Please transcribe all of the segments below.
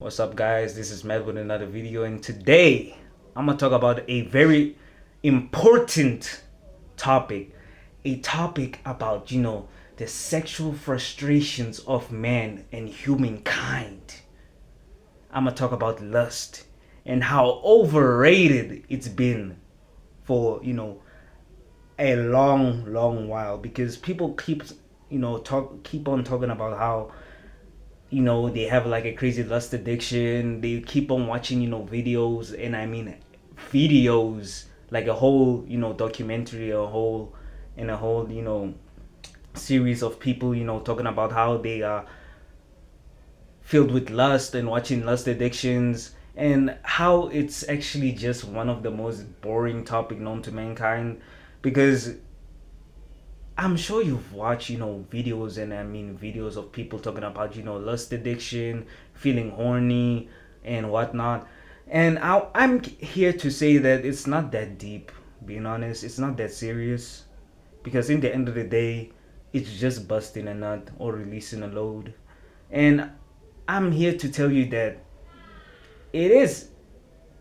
What's up, guys? This is Matt with another video, and today I'm gonna talk about a very important topic. A topic about, the sexual frustrations of man and humankind. I'm gonna talk about lust and how overrated it's been for, a long while because people keep on talking about how they have like a crazy lust addiction. They keep on watching videos, and I mean videos, like a whole documentary, a whole series of people talking about how they are filled with lust and watching lust addictions, and how it's actually just one of the most boring topic known to mankind. Because I'm sure you've watched, videos, and I mean videos of people talking about, lust addiction, feeling horny, and whatnot. And I'm here to say that it's not that deep. Being honest, it's not that serious, because in the end of the day, it's just busting a nut or releasing a load. And I'm here to tell you that it is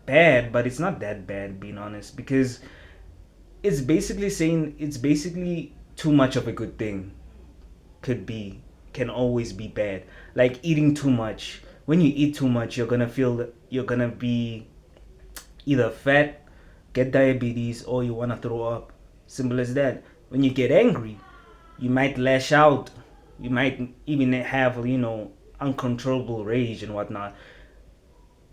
bad, but it's not that bad. Being honest, because it's basically too much of a good thing could be can always be bad. Like eating too much. When you eat too much, you're gonna be either fat, get diabetes, or you wanna throw up. Simple as that. When you get angry, you might lash out. You might even have uncontrollable rage and whatnot.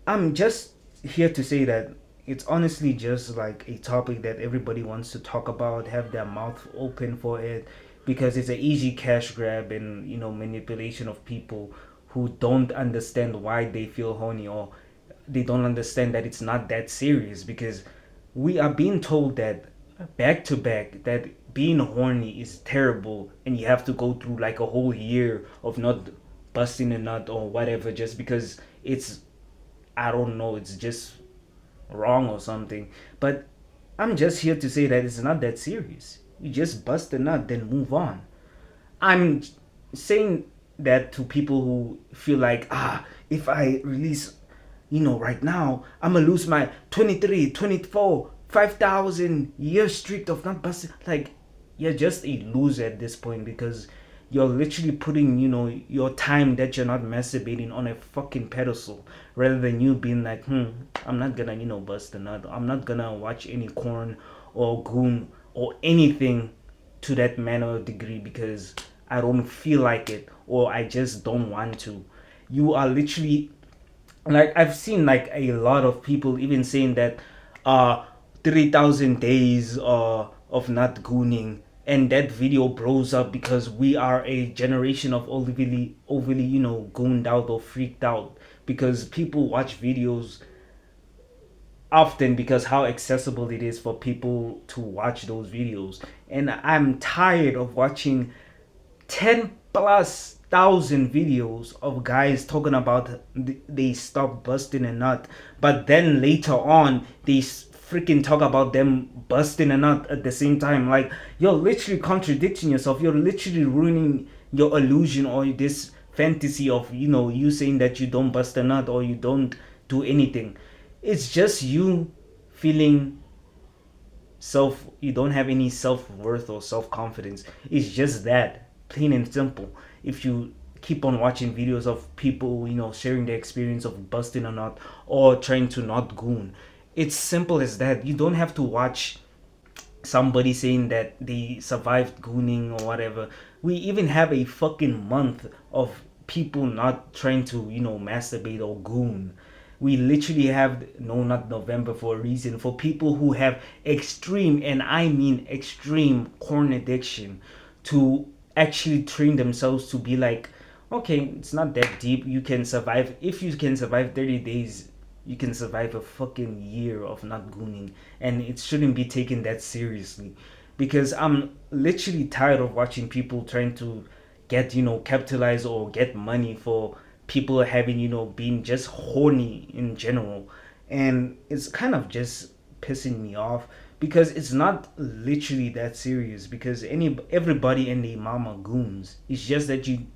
I'm just here to say that it's honestly just like a topic that everybody wants to talk about, have their mouth open for it, because it's an easy cash grab and manipulation of people who don't understand why they feel horny, or they don't understand that it's not that serious. Because we are being told that back to back that being horny is terrible, and you have to go through like a whole year of not busting a nut or whatever, just because it's, I don't know, it's just wrong or something. But I'm just here to say that it's not that serious. You just bust a nut, then move on. I'm saying that to people who feel like, if I release, right now, I'm gonna lose my 23, 24, 5,000 year streak of not busting. Like, you're just a loser at this point, because you're literally putting, your time that you're not masturbating on a fucking pedestal, rather than you being like, I'm not gonna, bust a nut. I'm not gonna watch any corn or goon or anything to that manner of degree, because I don't feel like it, or I just don't want to. You are literally, like, I've seen like a lot of people even saying that uh 3,000 days of not gooning, and that video blows up because we are a generation of overly gooned out or freaked out, because people watch videos often because how accessible it is for people to watch those videos. And I'm tired of watching 10 plus thousand videos of guys talking about they stop busting a nut, but then later on they freaking talk about them busting a nut at the same time. Like, you're literally contradicting yourself. You're literally ruining your illusion, or this fantasy of you saying that you don't bust a nut or you don't do anything. It's just you feeling you don't have any self-worth or self-confidence. It's just that, plain and simple. If you keep on watching videos of people sharing their experience of busting a nut or trying to not goon, it's simple as that. You don't have to watch somebody saying that they survived gooning or whatever. We even have a fucking month of people not trying to masturbate or goon. We literally have, no, not November, for a reason, for people who have extreme, and I mean extreme, corn addiction, to actually train themselves to be like, okay, it's not that deep. You can survive. If you can survive 30 days, you can survive a fucking year of not gooning, and it shouldn't be taken that seriously. Because I'm literally tired of watching people trying to get capitalize or get money for people having being just horny in general. And it's kind of just pissing me off, because it's not literally that serious, because everybody and their mama goons. It's just that you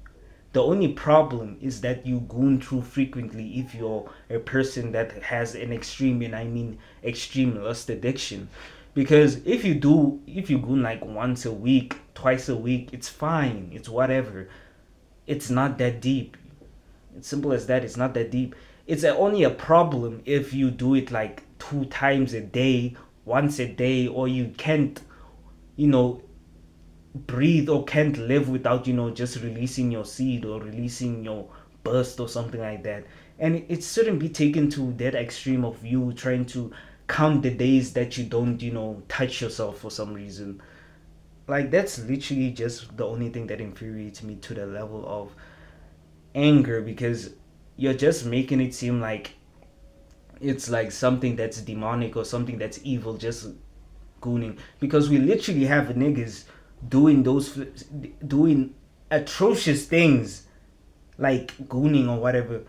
The only problem is that you goon through frequently if you're a person that has an extreme, and I mean extreme lust addiction. Because if you goon like once a week, twice a week, it's fine. It's whatever. It's not that deep. It's simple as that. It's not that deep. It's only a problem if you do it like 2 times a day, once a day, or you can't, you know, breathe or can't live without, just releasing your seed or releasing your burst or something like that. And it shouldn't be taken to that extreme of you trying to count the days that you don't, touch yourself for some reason. Like, that's literally just the only thing that infuriates me to the level of anger, because you're just making it seem like it's like something that's demonic or something that's evil, just gooning. Because we literally have niggas doing doing atrocious things like gooning or whatever.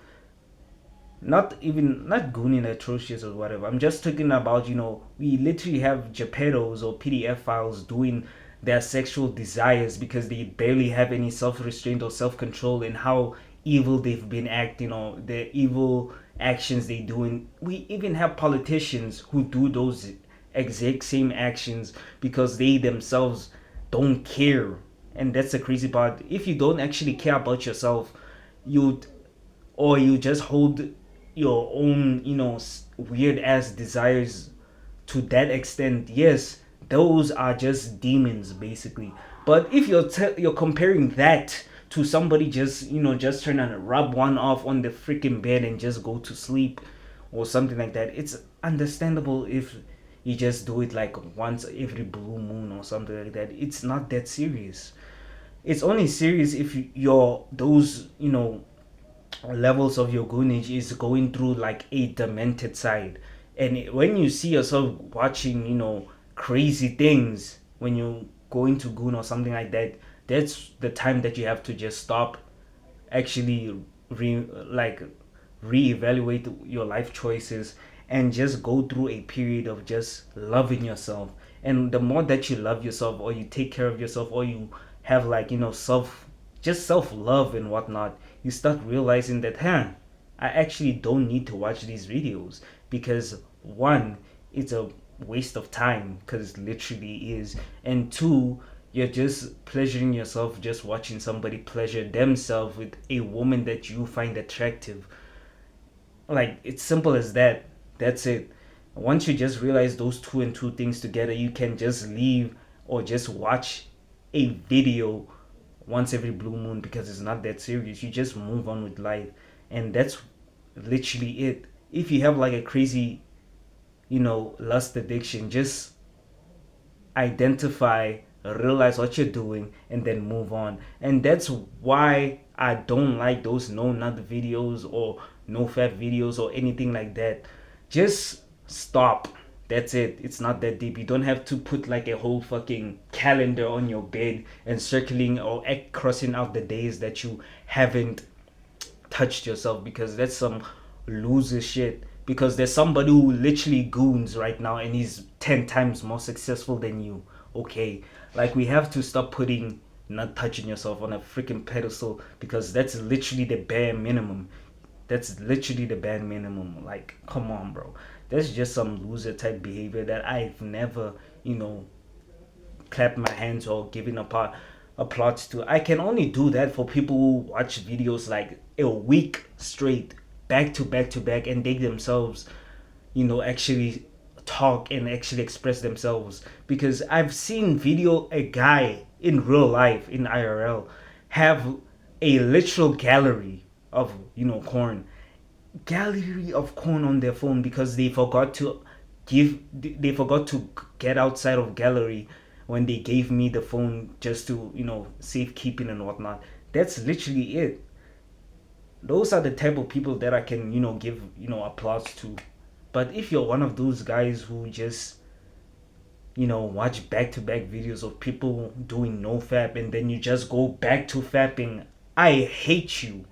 Not gooning atrocious or whatever. I'm just talking about, we literally have Geppettos or PDF files doing their sexual desires because they barely have any self-restraint or self-control in how evil they've been acting, or the evil actions they do. And we even have politicians who do those exact same actions because they themselves don't care. And that's the crazy part. If you don't actually care about yourself, you or you just hold your own, weird ass desires to that extent, yes, those are just demons basically. But if you're comparing that to somebody just, just trying to rub one off on the freaking bed and just go to sleep or something like that, it's understandable if you just do it like once every blue moon or something like that. It's not that serious. It's only serious if you're those, levels of your goonage is going through like a demented side. And when you see yourself watching, crazy things when you go into goon or something like that, that's the time that you have to just stop, actually like reevaluate your life choices, and just go through a period of just loving yourself. And the more that you love yourself, or you take care of yourself, or you have like, self love and whatnot, you start realizing that, I actually don't need to watch these videos. Because one, it's a waste of time, because it literally is. And two, you're just pleasuring yourself just watching somebody pleasure themselves with a woman that you find attractive. Like, it's simple as that. That's it. Once you just realize those two and two things together, you can just leave or just watch a video once every blue moon, because it's not that serious. You just move on with life. And that's literally it. If you have like a crazy, lust addiction, just identify, realize what you're doing, and then move on. And that's why I don't like those no nut videos or no fat videos or anything like that. Just stop. That's it. It's not that deep. You don't have to put like a whole fucking calendar on your bed and circling or crossing out the days that you haven't touched yourself, because that's some loser shit. Because there's somebody who literally goons right now and he's 10 times more successful than you. Okay, like, we have to stop putting not touching yourself on a freaking pedestal, because that's literally the bare minimum. That's literally the bare minimum. Like, come on, bro. That's just some loser type behavior that I've never, clapped my hands or given applause to. I can only do that for people who watch videos like a week straight, back to back to back, and they themselves, actually talk and actually express themselves. Because I've seen a guy in real life, in IRL, have a literal of, corn gallery of corn on their phone, because they forgot to get outside of gallery when they gave me the phone, just to, safekeeping and whatnot. That's literally it. Those are the type of people that I can, give, applause to. But if you're one of those guys who just, watch back to back videos of people doing no fap, and then you just go back to fapping, I hate you.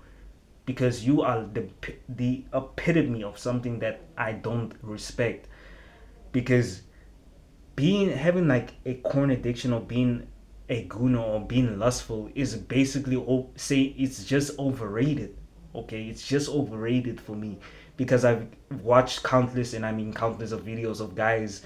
Because you are the epitome of something that I don't respect. Because having like a corn addiction, or being a goon or being lustful is basically say it's just overrated. Okay, it's just overrated for me because I've watched countless, and I mean countless of videos of guys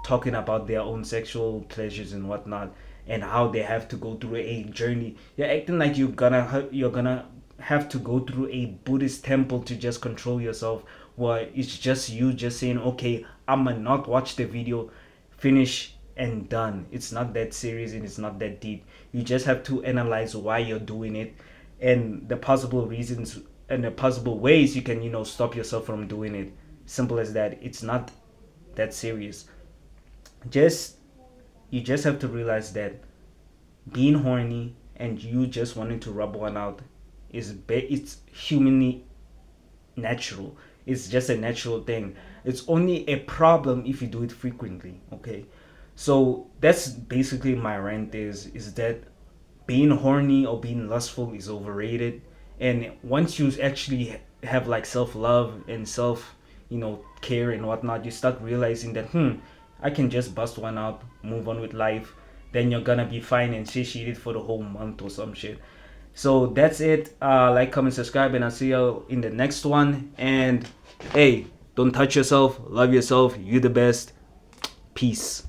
talking about their own sexual pleasures and whatnot, and how they have to go through a journey. You're acting like you're gonna have to go through a Buddhist temple to just control yourself. Well, it's just you just saying, okay, I'ma not watch the video, finish and done. It's not that serious and it's not that deep. You just have to analyze why you're doing it, and the possible reasons and the possible ways you can, stop yourself from doing it. Simple as that. It's not that serious. Just You just have to realize that being horny and you just wanting to rub one out it's humanly natural. It's just a natural thing. It's only a problem if you do it frequently. Okay, so that's basically my rant. Is that being horny or being lustful is overrated, and once you actually have like self-love and self, care and whatnot, you start realizing that I can just bust one out, move on with life. Then you're gonna be fine and satiated for the whole month or some shit. So that's it. Like, comment, subscribe, and I'll see you in the next one. And hey, don't touch yourself. Love yourself. You the best. Peace.